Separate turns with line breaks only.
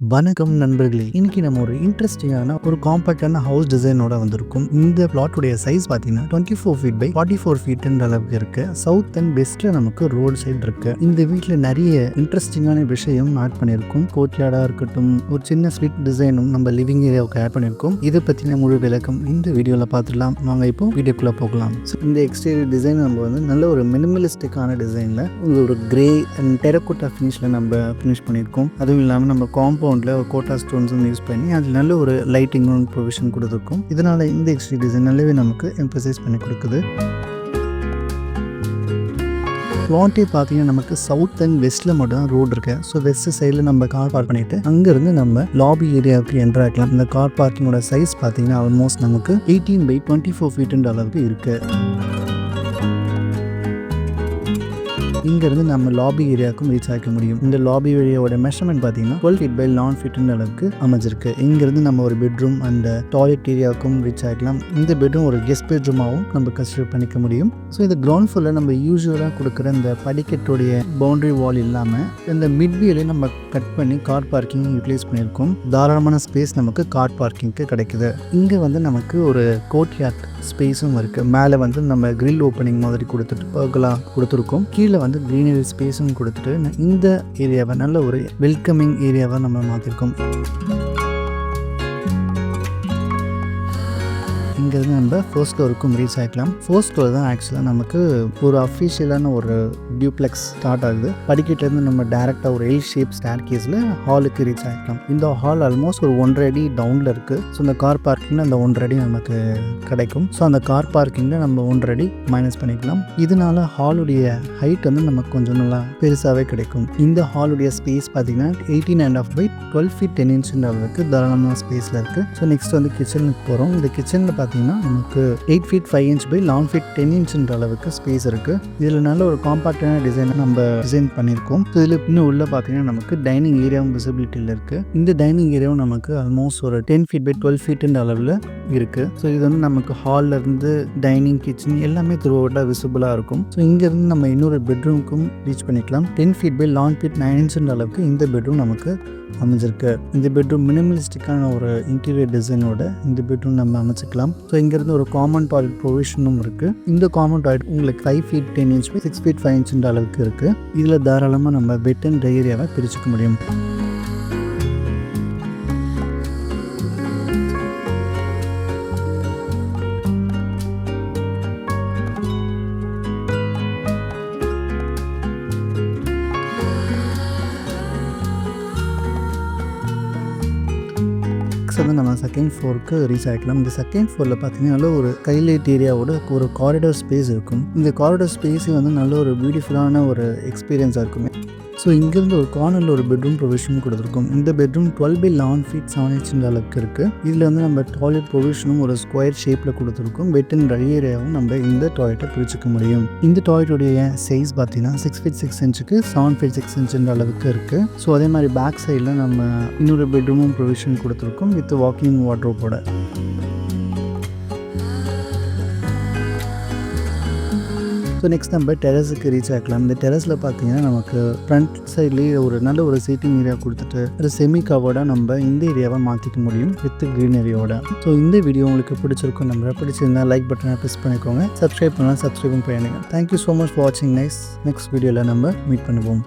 வணக்கம் நண்பர்களே, இன்னைக்கு நம்ம ஒரு இன்ட்ரெஸ்டிங்கான ஒரு காம்பாக்டான ஹவுஸ் டிசைனோட வந்திருக்கும். இந்த பிளாட்டுடைய சைஸ் பார்த்தீங்கன்னா 24 ஃபீட் பை 44 ஃபீட்ன்ற அளவுக்கு இருக்கு. சவுத் அண்ட் வெஸ்ட்ல நமக்கு ரோடு சைடு இருக்கு. இந்த வீட்டில் நிறைய இன்ட்ரெஸ்டிங்கான விஷயம் ஆட் பண்ணியிருக்கும். கோர்ட்யார்டா இருக்கட்டும், ஒரு சின்ன ஸ்வீட் டிசைனும் நம்ம லிவிங் ஏரியாவுக்கு ஆட் பண்ணியிருக்கோம். இதை பற்றின முழு விளக்கம் இந்த வீடியோவில் பார்த்துடலாம். வாங்க இப்போ வீடியோக்குள்ளே போகலாம். இந்த எக்ஸ்டீரியர் டிசைன் நம்ம வந்து நல்ல ஒரு மினிமலிஸ்டிக்கான டிசைனில் ஒரு கிரே அண்ட் டெரகோட்டா ஃபினிஷில் நம்ம ஃபினிஷ் பண்ணியிருக்கோம். அதுவும் இல்லாமல் நம்ம காம்பவுண்டில் ஒரு கோட்டா ஸ்டோன்ஸ் யூஸ் பண்ணி அதில் நல்ல ஒரு லைட்டிங் ப்ரொவிஷன் கொடுத்துருக்கும். இதனால் இந்த எக்ஸ்டீரியர் டிசைன் நல்லாவே நமக்கு எம்பசைஸ் பண்ணி கொடுக்குது. பிளாட்டே பார்த்தீங்கன்னா நமக்கு சவுத் அண்ட் வெஸ்ட்டில் மட்டும் தான் ரோடு இருக்கு. ஸோ வெஸ்ட் சைடில் நம்ம கார் பார்க் பண்ணிட்டு அங்கேருந்து நம்ம லாபி ஏரியாவுக்கு என்டர் ஆகலாம். இந்த கார் பார்க்கிங்கோட சைஸ் பார்த்தீங்கன்னா ஆல்மோஸ்ட் நமக்கு 18 by 24 ஃபீட்ன்ற அளவுக்கு இருக்கு. இங்கேருந்து நம்ம லாபி ஏரியாவுக்கும் ரீச் ஆகிக்க முடியும். இந்த லாபி ஏரியாவோட மெஷர்மெண்ட் பார்த்தீங்கன்னா 12 ஃபீட் பை 11 ஃபீட்ன்ற அளவுக்கு அமைஞ்சிருக்கு. இங்கேருந்து நம்ம ஒரு பெட்ரூம் அண்ட் டாய்லெட் ஏரியாவுக்கும் ரீச் ஆகிக்கலாம். இந்த பெட்ரூம் ஒரு கெஸ்ட் பெட்ரூமாகவும் நம்ம கன்சிடர் பண்ணிக்க முடியும். ஸோ இந்த கிரவுண்ட் ஃப்ளோரில் நம்ம யூஸ்வலாக கொடுக்குற இந்த படிக்கட்டுடைய பவுண்டரி வால் இல்லாமல் இந்த மிட்வியிலே நம்ம கட் பண்ணி கார் பார்க்கிங் யூட்டிலைஸ் பண்ணியிருக்கோம். தாராளமான ஸ்பேஸ் நமக்கு கார் பார்க்கிங்க்கு கிடைக்குது. இங்கே வந்து நமக்கு ஒரு கோர்ட்யார்ட் ஸ்பேஸும் இருக்குது. மேலே வந்து நம்ம கிரில் ஓப்பனிங் மாதிரி கொடுத்துட்டு பர்கலாக கொடுத்துருக்கோம். கீழே வந்து க்ரீனரி ஸ்பேஸும் கொடுத்துட்டு இந்த ஏரியாவை நல்ல ஒரு வெல்கமிங் ஏரியாவை நம்ம மாற்றிருக்கோம். இங்கேருந்து நம்ம ஃபர்ஸ்ட் ஃப்ளோருக்கும் ரீச் ஆகிக்கலாம். ஃபர்ஸ்ட் ஃப்ளோர் தான் ஆக்சுவலாக நமக்கு ஒரு அஃபிஷியலான ஒரு டியூப்ளெக்ஸ் ஸ்டார்ட் ஆகுது. படிக்கட்டிலேருந்து நம்ம டேரெக்டாக ஒரு எல் ஷேப் ஸ்டேர் கேஸில் ஹாலுக்கு ரீச் ஆகிக்கலாம். இந்த ஹால் ஆல்மோஸ்ட் ஒரு 1.5 அடி டவுனில் இருக்குது. ஸோ இந்த கார் பார்க்கிங்கில் அந்த 1.5 அடி நமக்கு கிடைக்கும். ஸோ அந்த கார் பார்க்கிங்கில் நம்ம 1.5 அடி மைனஸ் பண்ணிக்கலாம். இதனால ஹாலுடைய ஹைட் வந்து நமக்கு கொஞ்சம் நல்லா பெருசாகவே கிடைக்கும். இந்த ஹாலுடைய ஸ்பேஸ் பார்த்தீங்கன்னா 18.5 by 12 feet 10 inch அளவுக்கு தாராளமான ஸ்பேஸில் இருக்குது. ஸோ நெக்ஸ்ட் வந்து கிச்சனுக்கு போகிறோம். இந்த கிச்சனில் பார்த்தீங்கன்னா நமக்கு 8 feet 5 inch by 11 feet 10 inch அளவுக்கு ஸ்பேஸ் இருக்குது. இதில் நல்ல ஒரு காம்பாக்டான டிசைனை நம்ம டிசைன் பண்ணியிருக்கோம். ஸோ இதில் இன்னும் உள்ள பார்த்தீங்கன்னா நமக்கு டைனிங் ஏரியாவும் விசிபிலிட்டியில் இருக்குது. இந்த டைனிங் ஏரியாவும் நமக்கு ஆல்மோஸ்ட் ஒரு 10 feet by 12 feet அளவில் இருக்குது. ஸோ இது வந்து நமக்கு ஹாலில் இருந்து டைனிங் கிச்சன் எல்லாமே த்ரூ அவுட்டாக விசிபிளாக இருக்கும். ஸோ இங்கேருந்து நம்ம இன்னொரு பெட்ரூமுக்கும் ரீச் பண்ணிக்கலாம். 10 feet by 11 feet 9 inch அளவுக்கு இந்த பெட்ரூம் நமக்கு அமைஞ்சிருக்கு. இந்த பெட்ரூம் மினிமலிஸ்டிக்கான ஒரு இன்டீரியர் டிசைனோட இந்த பெட்ரூம் நம்ம அமைச்சிக்கலாம். ஸோ இங்கேருந்து ஒரு காமன் டாய்லெட் ப்ரொவிஷனும் இருக்குது. இந்த காமன் டாய்லெட் உங்களுக்கு 5 feet 10 inch by 6 feet 5 inch அளவுக்கு இருக்குது. இதில் தாராளமாக நம்ம பெட் அண்ட் ட்ரை ஏரியாவை பிரிச்சுக்க முடியும். வந்து நம்ம செகண்ட் ஃப்ளோருக்கு ரீச் ஆகிக்கலாம். இந்த செகண்ட் ஃப்ளோரில் பார்த்தீங்கன்னா ஒரு கைலைட் ஏரியாவோட ஒரு காரிடோர் ஸ்பேஸ் இருக்கும். இந்த காரிடோர் ஸ்பேஸ் வந்து நல்ல ஒரு பியூட்டிஃபுல்லான ஒரு எக்ஸ்பீரியன்ஸாக இருக்குமே. ஸோ இங்கேருந்து ஒரு கார்னரில் ஒரு பெட்ரூம் ப்ரொவிஷன் கொடுத்துருக்கோம். இந்த பெட்ரூம் 12 by 11 feet 7 inch அளவுக்கு இருக்குது. இதில் வந்து நம்ம டாய்லெட் ப்ரொவிஷனும் ஒரு ஸ்கொயர் ஷேப்பில் கொடுத்துருக்கோம். பெட் அண்ட் ட்ரை ஏரியாவும் நம்ம இந்த டாய்லெட்டை பிரிச்சுக்க முடியும். இந்த டாய்லெட்டுடைய சைஸ் பார்த்தீங்கன்னா 6 feet 6 inchக்கு 7 feet 6 inch அளவுக்கு இருக்குது. ஸோ அதே மாதிரி பேக் சைடில் நம்ம இன்னொரு பெட்ரூமும் ப்ரொவிஷன் கொடுத்துருக்கோம் வித் வாக்கிங் வார்ட்ரோபோட. ஸோ நெக்ஸ்ட் நம்ம டெரஸுக்கு ரீச் ஆகலாம். இந்த டெரஸில் பார்த்தீங்கன்னா நமக்கு ஃப்ரண்ட் சைட்லேயே ஒரு நல்ல ஒரு சீட்டிங் ஏரியா கொடுத்துட்டு ஒரு செமி கவர்டாக நம்ம இந்த ஏரியாவை மாற்றிக்க முடியும் வித் க்ரீனரியோட. ஸோ இந்த வீடியோ உங்களுக்கு பிடிச்சிருக்கும். நம்ம பிடிச்சிருந்தா லைக் பட்டனை ப்ரெஸ் பண்ணிக்கோங்க. சப்ஸ்கிரைப் பண்ணலாம், சப்ஸ்கிரைபும் பண்ணிடுங்க. தேங்க்யூ ஸோ மச் ஃபார் வாட்சிங். நெக்ஸ்ட் வீடியோவில் நம்ம மீட் பண்ணுவோம்.